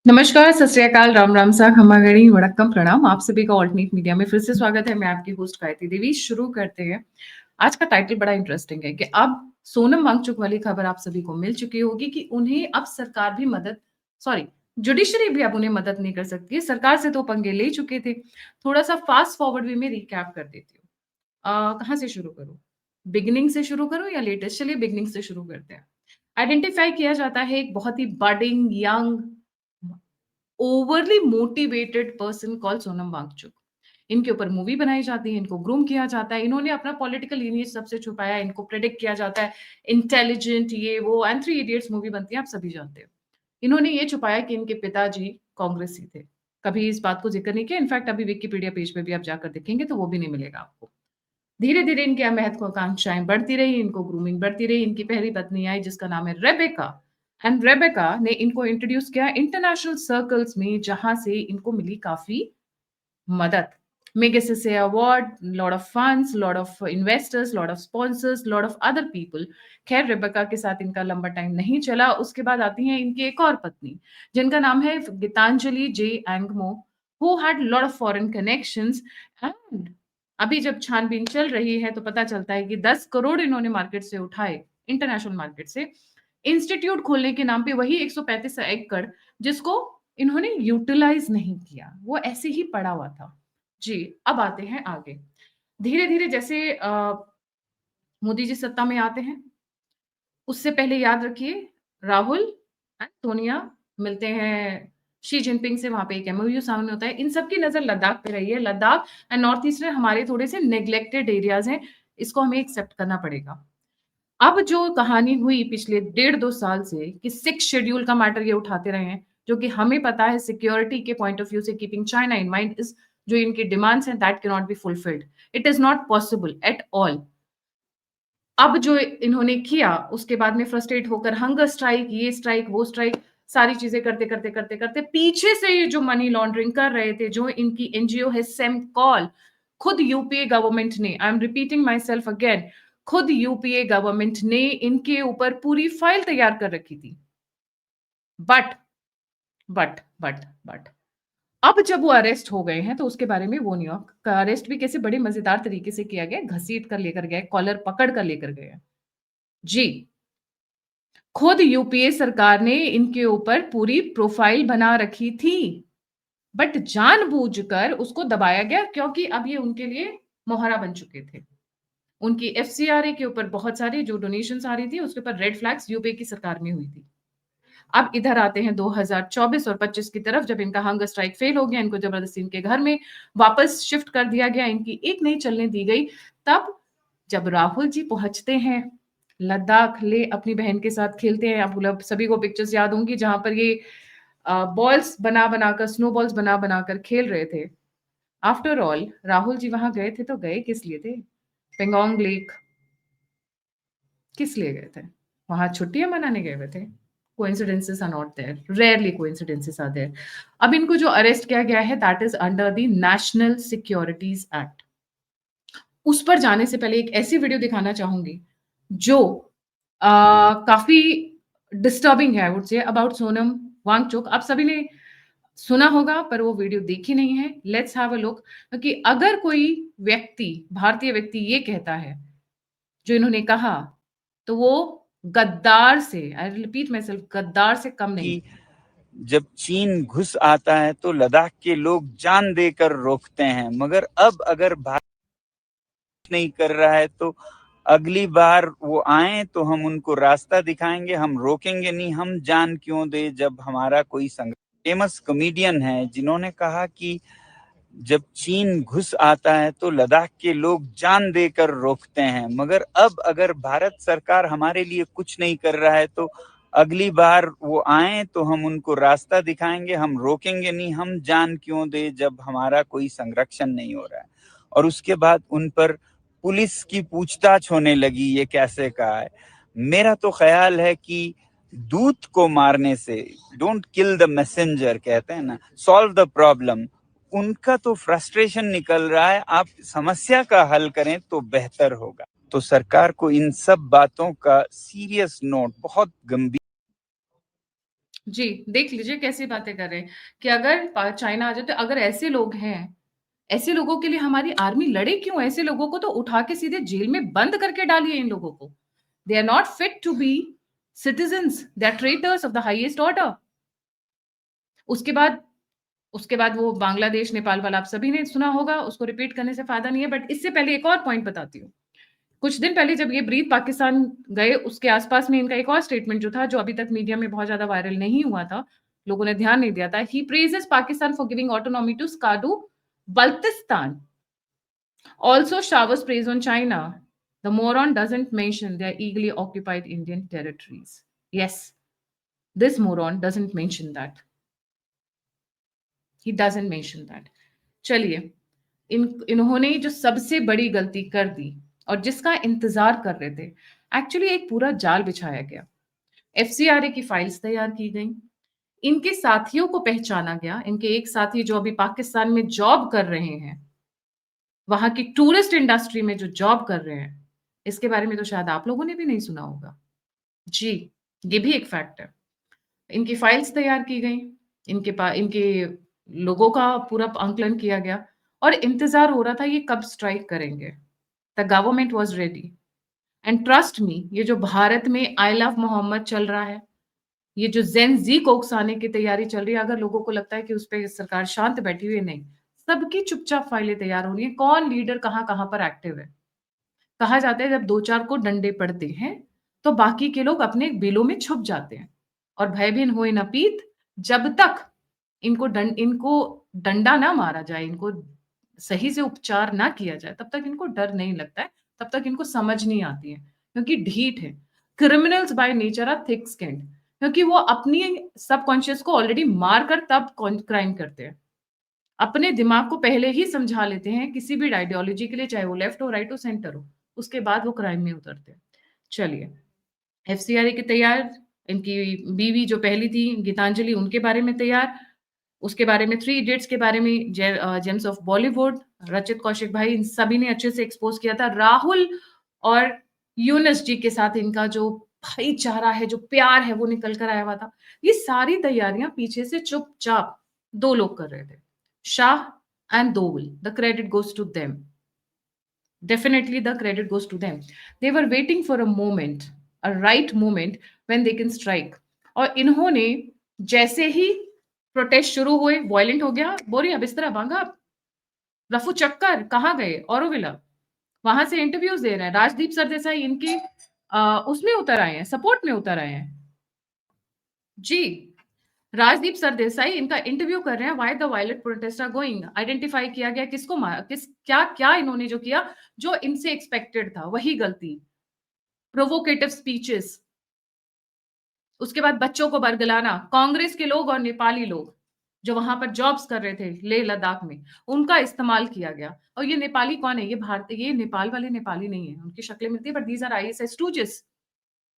नमस्कार, सत श्री अकाल, राम राम सा, खमा गणी, वड़क्कम प्रणाम। आप सभी का ऑल्टरनेट मीडिया में फिर से स्वागत है। मैं आपकी होस्ट गायत्री देवी। शुरू करते हैं। आज का टाइटल बड़ा इंटरेस्टिंग है कि अब सोनम वांगचुक वाली खबर आप सभी को मिल चुकी होगी कि उन्हें अब सरकार भी मदद सॉरी जुडिशरी भी अब उन्हें मदद नहीं कर सकती है। सरकार से तो पंगे ले चुके थे। थोड़ा सा फास्ट फॉरवर्ड वे में रिकैप कर देती हूँ। कहाँ से शुरू करूँ? बिगिनिंग से शुरू करूँ या लेटेस्ट? चलिए बिगिनिंग से शुरू करते हैं। आइडेंटिफाई किया जाता है एक बहुत ही budding young overly motivated person called Sonam Wangchuk. इनके ऊपर मूवी बनाई जाती है, इनको ग्रूम किया जाता है, इन्होंने अपना पॉलिटिकल लीनिएज सबसे छुपाया, इनको प्रेडिक्ट किया जाता है, इंटेलिजेंट ये वो एंड थ्री इडियट्स मूवी बनती है, आप सभी जानते हो। इन्होंने ये छुपाया कि इनके पिताजी कांग्रेसी थे। कभी इस बात को ज़िक्र नहीं किया, इनफैक्ट अभी विकिपीडिया पेज पे भी आप जाकर देखेंगे तो वो भी नहीं मिलेगा आपको। धीरे-धीरे इनकी महत्वाकांक्षाएँ बढ़ती रही, इनको ग्रूमिंग बढ़ती रही, इनकी पहली पत्नी आई जिसका नाम है रेबेका एंड रेबेका ने इनको इंट्रोड्यूस किया इंटरनेशनल सर्कल्स में जहाँ से इनको मिली काफ़ी मदद। Magsaysay award, lot of funds, lot of investors, lot of sponsors, lot of other people। खैर रेबेका के साथ इनका लंबा टाइम नहीं चला। उसके बाद आती हैं इनकी एक और पत्नी जिनका नाम है गीतांजलि जे Angmo who had lot of foreign connections and अभी जब छानबीन चल रही है तो पता चलता है कि 10 करोड़ इन्होंने मार्केट से उठाए, इंटरनेशनल मार्केट से, इंस्टीट्यूट खोलने के नाम पे वही 135 एकड़ जिसको इन्होंने यूटिलाइज़ नहीं किया, वो ऐसे ही पड़ा हुआ था। जी, अब आते हैं आगे। धीरे-धीरे जैसे मोदी जी सत्ता में आते हैं, उससे पहले याद रखिए राहुल एंड सोनिया मिलते हैं शी जिनपिंग से, वहाँ पे एक एमओयू साइन होता है। इन सब की नज़र लद्दाख पे रही है। लद्दाख एंड नॉर्थ ईस्ट में हमारे थोड़े से नेग्लेक्टेड एरियाज़ हैं, इसको हमें एक्सेप्ट करना पड़ेगा। अब जो कहानी हुई पिछले डेढ़ 2 साल से कि 6 शेड्यूल का मैटर ये उठाते रहे हैं, जो कि हमें पता है सिक्योरिटी के पॉइंट ऑफ व्यू से keeping China in mind is जो इनकी डिमांड्स हैं that can not be fulfilled. It is not possible at all. अब जो इन्होंने किया उसके बाद में फ्रस्ट्रेट होकर हंगर स्ट्राइक, ये स्ट्राइक, वो स्ट्राइक, सारी चीज़ें करते पीछे से ये जो मनी लॉन्ड्रिंग कर रहे थे, जो इनकी एनजीओ है सेमकॉल, खुद यूपीए गवर्नमेंट ने, I am repeating my self again, खुद यूपीए गवर्नमेंट ने इनके ऊपर पूरी फाइल तैयार कर रखी थी। बट बट अब जब वो अरेस्ट हो गए हैं तो उसके बारे में वो नहीं हुआ। अरेस्ट भी कैसे बड़े मजेदार तरीके से किया गया, घसीट कर लेकर गए, कॉलर पकड़ कर लेकर गए। जी, खुद यूपीए सरकार ने इनके ऊपर पूरी प्रोफाइल बना रखी थी, बट जानबूझकर उसको दबाया गया क्योंकि अब ये उनके लिए मोहरा बन चुके थे। उनकी एफसीआरए के ऊपर बहुत सारी जो डोनेशंस आ रही थी, उसके ऊपर रेड फ्लैग्स यूपीए की सरकार में हुई थी। अब इधर आते हैं 2024 और 25 की तरफ, जब इनका हंगर स्ट्राइक फेल हो गया, इनको जबरदस्ती इनके घर में वापस शिफ्ट कर दिया गया, इनकी एक नहीं चलने दी गई। तब जब राहुल जी पहुंचते हैं लद्दाख, ले अपनी बहन के साथ खेलते हैं, आप लोग सभी को पिक्चर्स याद होंगी जहां पर ये बॉल्स बना बनाकर, स्नो बॉल्स बना बनाकर खेल रहे थे। आफ्टर ऑल राहुल जी वहां गए थे तो गए किस लिए थे? पेंगोंग लेक किस लिए गए थे? वहां छुट्टियां मनाने गए हुए थे। Coincidences are not there, rarely coincidences are there. अब इनको जो अरेस्ट किया गया है that is under the national securities act. उस पर जाने से पहले एक ऐसी वीडियो दिखाना चाहूंगी जो काफी डिस्टर्बिंग है, I would say, about Sonam Wangchuk. आप सभी ने सुना होगा पर वो वीडियो देखी नहीं है। Let's have a look. क्योंकि अगर कोई व्यक्ति, भारतीय व्यक्ति ये कहता है जो इन्होंने कहा, तो वो गद्दार से, आई रिपीट माई सेल्फ, गद्दार से कम नहीं। कि जब चीन घुस आता है तो लद्दाख के लोग जान देकर रोकते हैं, मगर अब अगर भारत नहीं कर रहा है तो अगली बार वो आए तो हम उनको रास्ता दिखाएंगे, हम रोकेंगे नहीं, हम जान क्यों दे जब हमारा कोई संघर्ष। फेमस कॉमेडियन है जिन्होंने कहा कि जब चीन घुस आता है तो लद्दाख के लोग जान देकर रोकते हैं, मगर अब अगर भारत सरकार हमारे लिए कुछ नहीं कर रहा है तो अगली बार वो आए तो हम उनको रास्ता दिखाएंगे, हम रोकेंगे नहीं, हम जान क्यों दे जब हमारा कोई संरक्षण नहीं हो रहा है। और उसके बाद उन पर पुलिस की पूछताछ होने लगी, ये कैसे कहा है। मेरा तो ख्याल है कि दूत को मारने से, डोंट किल द मैसेंजर कहते हैं ना, सॉल्व द प्रॉब्लम। उनका तो फ्रस्ट्रेशन निकल रहा है, आप समस्या का हल करें तो बेहतर होगा। तो सरकार को इन सब बातों का सीरियस नोट, बहुत गंभीर जी, देख लीजिए कैसी बातें कर रहे हैं कि अगर चाइना आ जाए तो अगर ऐसे लोग हैं, ऐसे लोगों के लिए हमारी आर्मी लड़े क्यों? ऐसे लोगों को तो उठा के सीधे जेल में बंद करके डालिए इन लोगों को। They are not fit to be citizens, they are traitors of the highest order. उसके बाद उसके बाद वो बांग्लादेश, नेपाल वाला आप सभी ने सुना होगा, उसको रिपीट करने से फ़ायदा नहीं है, बट इससे पहले एक और पॉइंट बताती हूँ। कुछ दिन पहले जब ये ब्रीथ पाकिस्तान गए, उसके आसपास में इनका एक और स्टेटमेंट जो था, जो अभी तक मीडिया में बहुत ज़्यादा वायरल नहीं हुआ था, लोगों ने ध्यान नहीं दिया था। He praises Pakistan for giving autonomy to Skardu Baltistan, also showers praise on China. The moron doesn't mention their illegally occupied Indian territories. Yes, this moron doesn't mention that. He doesn't mention that. चलिए, इन्होंने जो सबसे बड़ी गलती कर दी और जिसका इंतजार कर रहे थे, एक्चुअली एक पूरा जाल बिछाया गया। एफसीआरए की फाइल्स तैयार की गई, इनके साथियों को पहचाना गया। इनके एक साथी जो अभी पाकिस्तान में जॉब कर रहे हैं, वहां की टूरिस्ट इंडस्ट्री में जो जॉब कर रहे हैं, इसके बारे में तो शायद आप लोगों ने भी नहीं सुना होगा। जी, ये भी एक फैक्ट है। इनकी फाइल्स तैयार की गई, इनके लोगों का पूरा आंकलन किया गया और इंतज़ार हो रहा था ये कब स्ट्राइक करेंगे। The government was ready and trust me, ये जो भारत में आई लव मोहम्मद चल रहा है, ये जो ज़ेन ज़ी को उकसाने की तैयारी चल रही है, अगर लोगों को लगता है कि उस पे सरकार शांत बैठी हुई है, नहीं। सबकी चुपचाप फाइलें तैयार हो रही हैं, कौन लीडर कहाँ-कहाँ पर एक्टिव है। कहा जाता है जब 2-4 को डंडे पड़ते हैं, तो बाकी के लोग अपने बिलों में छुप जाते हैं और भय-भिन्न होए न पीत, जब तक इनको डंडा ना मारा जाए, इनको सही से उपचार ना किया जाए, तब तक इनको डर नहीं लगता है, तब तक इनको समझ नहीं आती है, क्योंकि ढीठ है। Criminals by nature are thick skinned, क्योंकि वो अपनी सबकॉन्शियस को ऑलरेडी मार कर तब क्राइम करते हैं। अपने दिमाग को पहले ही समझा लेते हैं किसी भी आइडियोलॉजी के लिए, चाहे वो लेफ्ट हो, राइट हो, सेंटर हो, उसके बाद वो क्राइम में उतरते हैं। चलिए, एफसीआरए के तैयार, इनकी बीवी जो पहली थी गीतांजलि, उनके बारे में तैयार, उसके बारे में थ्री इडियट्स के बारे में जेम्स ऑफ बॉलीवुड, रचित कौशिक भाई, इन सभी ने अच्छे से एक्सपोज़ किया था। राहुल और यूनुस जी के साथ इनका जो भाईचारा है, जो प्यार है, वो निकल कर आया हुआ था। ये सारी तैयारियाँ पीछे से चुपचाप 2 लोग कर रहे थे, Shah and Doval. The credit goes to them. Definitely the credit goes to them. They were waiting for a moment, a right moment when they can strike. और इन्होंने जैसे ही प्रोटेस्ट शुरू हुए, वायलेंट हो गया, बोरिया बिस्तरा भागा, रफू चक्कर कहाँ गए, ऑरोविला, वहां से इंटरव्यूज दे रहे हैं। राजदीप सरदेसाई इनके उसमें उतर आए हैं, सपोर्ट में उतर आए हैं। जी, राजदीप सरदेसाई इनका इंटरव्यू कर रहे हैं, why the violent protest are going. Identify किया गया किसको मारा, क्या क्या इन्होंने जो किया, जो इनसे एक्सपेक्टेड था, वही गलती। प्रोवोकेटिव स्पीचेस, उसके बाद बच्चों को बरगलाना, कांग्रेस के लोग और नेपाली लोग जो वहां पर जॉब्स कर रहे थे लेह लद्दाख में, उनका इस्तेमाल किया गया। और ये नेपाली कौन है, ये नेपाल वाले नेपाली नहीं है, उनकी शक्लें मिलती है, but these are ISI stooges.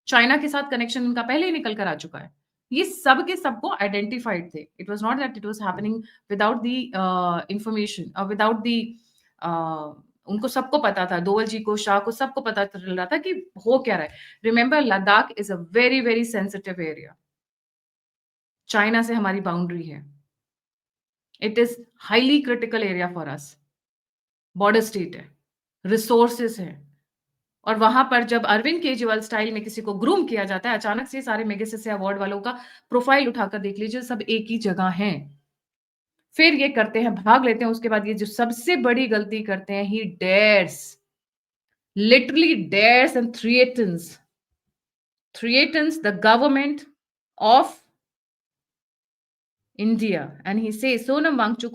China के साथ कनेक्शन इनका पहले ही निकल कर आ चुका है। ये सब के सबको आइडेंटिफाइड थे। It was not that it was happening without the information और विदाउट द उनको सबको पता था, दोवल जी को, शाह को, सबको पता चल रहा था कि हो क्या रहा है। Remember Ladakh is a very, very sensitive area. China से हमारी बाउंड्री है। It is highly critical area for us. Border state है, रिसोर्सेज़ हैं। और वहां पर जब अरविंद केजरीवाल स्टाइल में किसी को ग्रूम किया जाता है, अचानक से सारे मेगासेसे अवार्ड वालों का प्रोफाइल उठाकर देख लीजिए, सब एक ही जगह हैं। फिर ये करते हैं, भाग लेते हैं, उसके बाद ये जो सबसे बड़ी गलती करते हैं, he dares, literally dares and threatens the government of India. And he says Sonam Wangchuk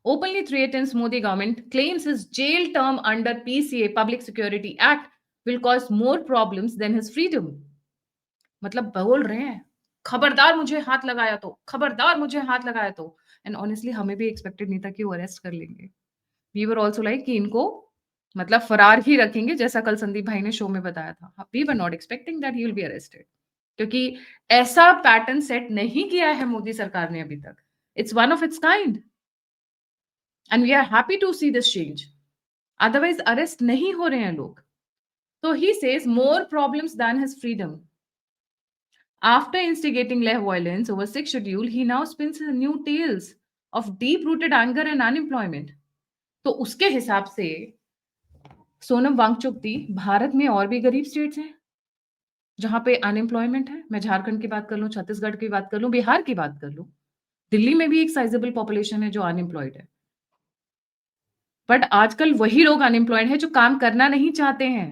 openly threatens Modi government, claims his jail term under PCA, Public Security Act, will cause more problems than his freedom. मतलब बोल रहे हैं, खबरदार मुझे हाथ लगाया तो, खबरदार मुझे हाथ लगाया तो। एंड ऑनेस्टली हमें भी एक्सपेक्टेड नहीं था कि वो अरेस्ट कर लेंगे। वी वर आल्सो लाइक कि इनको मतलब फरार ही रखेंगे, जैसा कल संदीप भाई ने शो में बताया था। We were not expecting that he will be arrested, क्योंकि ऐसा पैटर्न सेट नहीं किया है मोदी सरकार ने अभी तक। It's one of its kind and we are happy to see this change. Otherwise arrest नहीं हो रहे हैं लोग। तो he says more problems than his freedom. After instigating left violence over 6 schedule, he now spins new tales of deep-rooted anger and unemployment. तो उसके हिसाब से सोनम वांगचुक थी, भारत में और भी गरीब स्टेट्स हैं, जहाँ पे अनएम्प्लॉयमेंट है। मैं झारखंड की बात कर लूँ, छत्तीसगढ़ की बात कर लूँ, बिहार की बात कर लूँ। दिल्ली में भी एक साइज़ेबल पॉपुलेशन है जो अनएम्प्लॉयड है। बट आजकल वही लोग अनएम्प्लॉयड हैं जो काम करना नहीं चाहते हैं।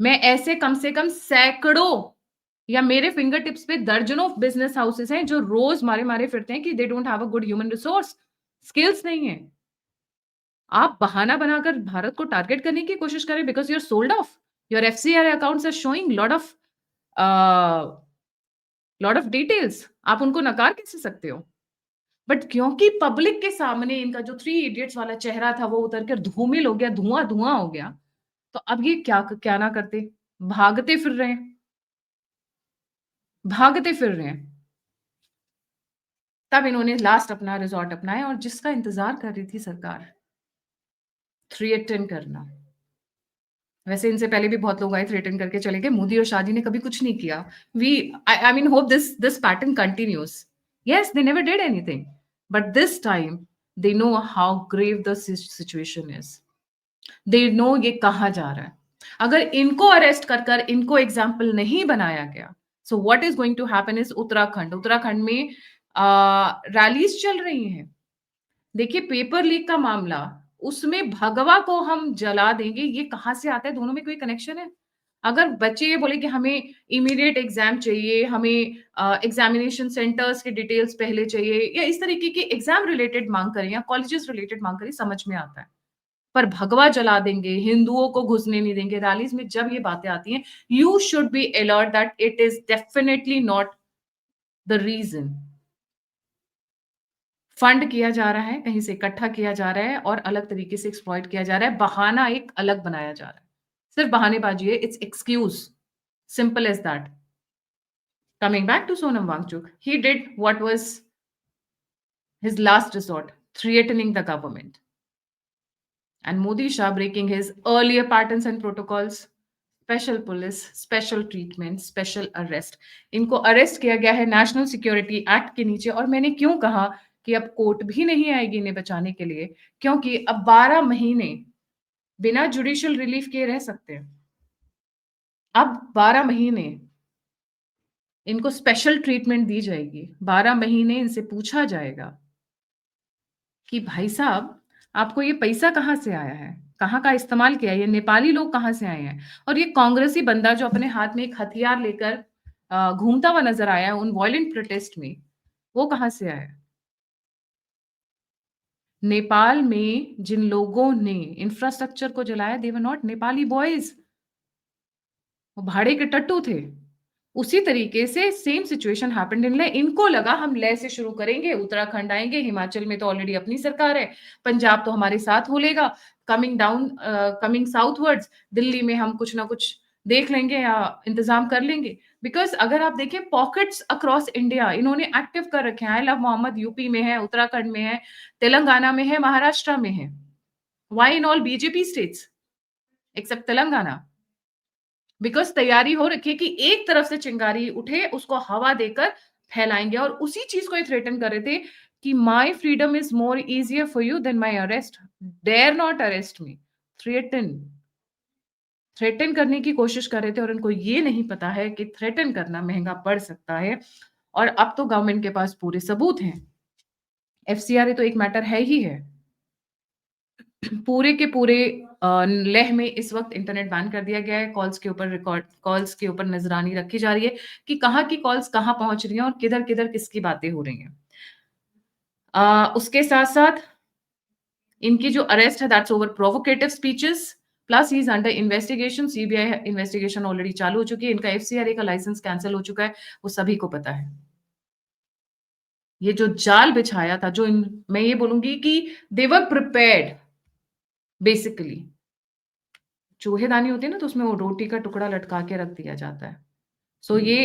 मैं ऐसे कम से कम सैकड़ों या मेरे फिंगर टिप्स पे दर्जनों बिज़नेस हाउसेस हैं जो रोज़ मारे-मारे फिरते हैं कि they don't have a good human resource, skills नहीं है। आप बहाना बनाकर भारत को टारगेट करने की कोशिश करें because you are sold off. Your FCR accounts are showing a, lot of details. आप उनको नकार कैसे सकते हो? बट क्योंकि पब्लिक के सामने इनका जो थ्री इडियट्स वाला चेहरा था वो उतर कर धूमिल हो गया, धुआँ-धुआँ हो गया, तो अब ये क्या ना करते? भागते फिर रहे हैं, भागते फिर रहे हैं। तब इन्होंने लास्ट अपना रिज़ॉर्ट अपनाया और जिसका इंतज़ार कर रही थी सरकार, थ्रेटन करना। वैसे इनसे पहले भी बहुत लोग आए थ्रेटन करके चले गए। मोदी और शाह जी ने कभी कुछ नहीं किया। We I mean hope this pattern continues. Yes, they never did anything, but this time they know how grave the situation is. They know ये कहाँ जा रहा है। अगर इनको अरेस्ट कर इनको एग्जाम्पल नहीं बनाया गया, so what is going to happen is Uttarakhand में रैलीज़ चल रही हैं। देखिए पेपर लीक का मामला, उसमें भगवा को हम जला देंगे, ये कहाँ से आता है? दोनों में कोई कनेक्शन है? अगर बच्चे ये बोले कि हमें इमीडिएट एग्ज़ाम चाहिए, हमें एग्ज़ामिनेशन सेंटर्स की डिटेल्स पहले चाहिए या इस तरीके की एग्ज़ाम रिलेटेड माँग करें या कॉलेजेस रिलेटेड माँग करें, समझ में आता है। पर भगवा जला देंगे, हिंदुओं को घुसने नहीं देंगे, रैलीज़ में जब ये बातें आती हैं, you should be alert that it is definitely not the reason. Fund किया जा रहा है, कहीं से इकट्ठा किया जा रहा है और अलग तरीके से एक्सप्लॉइट किया जा रहा है, बहाना एक अलग बनाया जा रहा है। सिर्फ बहानेबाज़ी है, it's excuse, simple as that. Coming back to Sonam Wangchuk, he did what was his last resort, threatening the government. And Modi Shah breaking his earlier patterns and protocols, special police, special treatment, special arrest. इनको arrest किया गया है national security act के नीचे और मैंने क्यों कहा कि अब कोर्ट भी नहीं आएगी इन्हें बचाने के लिए, क्योंकि अब 12 महीने बिना जुडिशियल रिलीफ के रह सकते हैं। अब 12 महीने इनको स्पेशल ट्रीटमेंट दी जाएगी। 12 महीने इनसे पूछा जाएगा कि भाई साहब, आपको ये पैसा कहाँ से आया है? कहाँ का इस्तेमाल किया है? ये नेपाली लोग कहाँ से आए हैं? और ये कांग्रेसी बंदा जो अपने हाथ में एक हथियार लेकर घूमता हुआ नज़र आया है उन वॉयलेंट प्रोटेस्ट में, वो कहाँ से आया है? नेपाल में जिन लोगों ने इंफ्रास्ट्रक्चर को जलाया, दे वर नॉट नेपाली बॉयज़, वो भाड़े के टट्टू थे। उसी तरीके से same situation happened in Leh. इनको लगा हम लेह से शुरू करेंगे, उत्तराखंड आएँगे, हिमाचल में तो ऑलरेडी अपनी सरकार है, पंजाब तो हमारे साथ हो लेगा, कमिंग साउथवर्ड्स दिल्ली में हम कुछ ना कुछ देख लेंगे या इंतज़ाम कर लेंगे। बिकॉज़ अगर आप देखें पॉकेट्स अक्रॉस इंडिया इन्होंने एक्टिव कर रखे हैं। आई लव मोहम्मद यूपी में है, उत्तराखंड में है, तेलंगाना में है, महाराष्ट्र में है। Why in all BJP states except Telangana? Because तैयारी हो रखी है कि एक तरफ से चिंगारी उठे, उसको हवा देकर फैलाएँगे और उसी चीज़ को ये थ्रेटन कर रहे थे कि my freedom is more easier for you than my arrest. Dare not arrest me. Threaten threaten करने की कोशिश कर रहे थे और उनको ये नहीं पता है कि थ्रेटन करना महँगा पड़ सकता है और अब तो गवर्नमेंट के पास पूरे सबूत हैं। एफसीआरए तो एक मैटर है ही है। पूरे के पूरे लेह में इस वक़्त इंटरनेट बैन कर दिया गया है। कॉल्स के ऊपर नज़रानी रखी जा रही है कि कहाँ की कॉल्स कहाँ पहुँच रही हैं और किधर-किधर किसकी बातें हो रही हैं। उसके साथ-साथ इनकी जो अरेस्ट है that's over provocative speeches plus he is under investigation. CBI investigation already चालू हो चुकी है। इनका एफसीआरए का लाइसेंस कैंसल हो चुका है, वो सभी को पता है। ये जो जाल बिछाया था, मैं ये बोलूँगी कि दे वर प्रिपेयर्ड बेसिकली। चूहेदानी होती है ना, तो उसमें वो रोटी का टुकड़ा लटका के रख दिया जाता है। सो ये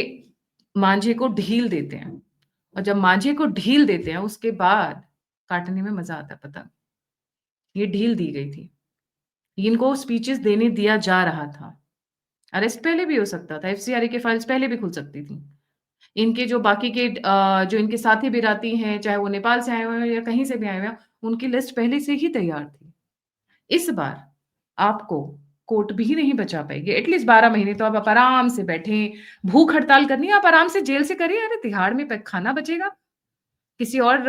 मांझे को ढील देते हैं और जब मांझे को ढील देते हैं, उसके बाद काटने में मज़ा आता है पतंग। ये ढील दी गई थी। इनको स्पीचेस देने दिया जा रहा था। अरेस्ट पहले भी हो सकता था, एफसीआरए की फाइल्स पहले भी खुल सकती थी। इनके जो बाकी के जो इनके साथी बिराती हैं, चाहे वो नेपाल से आए हुए हैं या कहीं से भी आए हुए हैं, उनकी लिस्ट पहले से ही तैयार थी। इस बार आपको कोर्ट भी नहीं बचा पाएगी। एटलीस्ट 12 महीने तो आप आराम से बैठें, भूख हड़ताल करनी है, आप आराम से जेल से करिए। अरे तिहाड़ में प खाना बचेगा, किसी और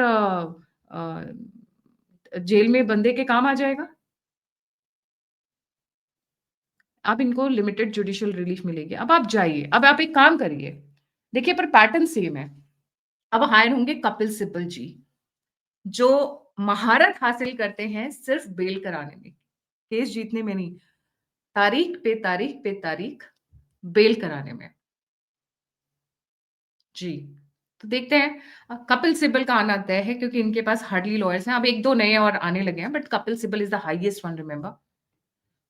जेल में बंदे के काम आ जाएगा। अब इनको लिमिटेड जुडिशियल रिलीफ मिलेगी। अब आप जाइए, अब आप एक काम करिए, देखिए पर पैटर्न सेम है। अब हायर होंगे कपिल सिब्बल जी, जो महारत हासिल करते हैं सिर्फ बेल कराने में, केस जीतने में नहीं, तारीख पे तारीख पे तारीख बेल कराने में। जी, तो देखते हैं कपिल सिब्बल का आना तय है क्योंकि इनके पास हार्डली लॉयर्स हैं। अब 1-2 नए और आने लगे हैं, but Kapil Sibal is the highest one, remember.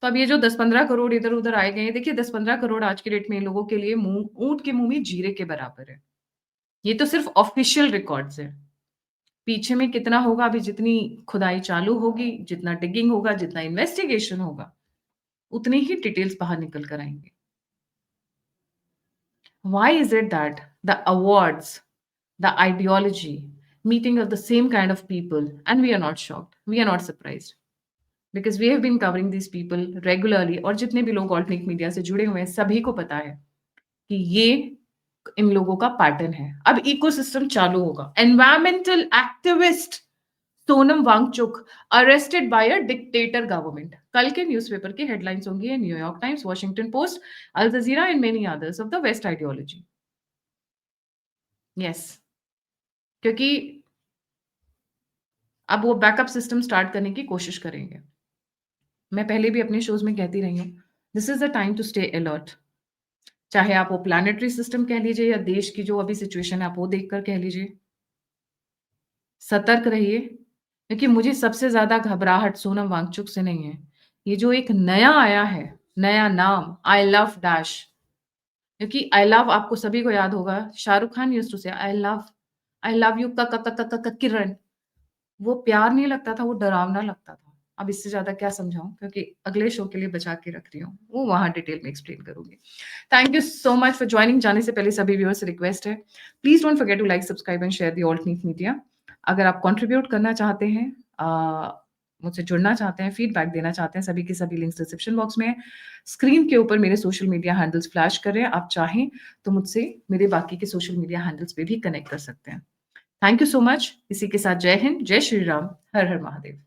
तो अब ये जो 10-15 करोड़ इधर-उधर आए गए हैं, देखिए 10-15 करोड़ आज की डेट में इन लोगों के लिए ऊँट के मुँह में जीरे के बराबर है। ये तो सिर्फ ऑफिशियल रिकॉर्ड्स हैं। पीछे में कितना होगा, अभी जितनी खुदाई चालू होगी, जितना डिगिंग होगा, जितना इन्वेस्टिगेशन होगा, उतनी ही डिटेल्स बाहर निकल कर आएँगे। Why is it that the awards, the ideology, meeting of the same kind of people, and we are not shocked, we are not surprised, because we have been covering these people regularly और जितने भी लोग alternate media से जुड़े हुए हैं, सभी को पता है कि ये इन लोगों का पैटर्न है। अब इकोसिस्टम चालू होगा। Environmental activist Sonam Wangchuk arrested by a dictator government. कल के न्यूज़पेपर की हेडलाइंस होंगी New York Times, Washington Post, Al Jazeera and many others of the West ideology. Yes, क्योंकि अब वो बैकअप सिस्टम स्टार्ट करने की कोशिश करेंगे। मैं पहले भी अपने शोज़ में कहती रही हूँ, this is the time to stay alert. चाहे आप वो प्लैनेटरी सिस्टम कह लीजिए या देश की जो अभी सिचुएशन है, आप वो देखकर कह लीजिए। सतर्क रहिए, क्योंकि मुझे सबसे ज़्यादा घबराहट सोनम वांगचुक से नहीं है। ये जो एक नया आया है, नया नाम आई लव डैश, क्योंकि आई लव आपको सभी को याद होगा, शाहरुख खान यूज्ड टू से आई लव यू क क क क क क किरण। वो प्यार नहीं लगता था, वो डरावना लगता था। अब इससे ज़्यादा क्या समझाऊँ, क्योंकि अगले शो के लिए बचा के रख रही हूँ, वो वहाँ डिटेल में एक्सप्लेन करूँगी। Thank you so much for joining. जाने से पहले सभी व्यूअर्स से रिक्वेस्ट है, please don't forget to like, subscribe and share the alternate media. अगर आप कंट्रीब्यूट करना चाहते हैं, मुझसे जुड़ना चाहते हैं, फीडबैक देना चाहते हैं, सभी के सभी लिंक्स डिस्क्रिप्शन बॉक्स में है। स्क्रीन के ऊपर मेरे सोशल मीडिया हैंडल्स फ्लैश कर रहे हैं। आप चाहें तो मुझसे मेरे बाकी के सोशल मीडिया हैंडल्स पे भी कनेक्ट कर सकते हैं। Thank you so much. इसी के साथ जय हिंद, जय श्री राम, हर हर महादेव।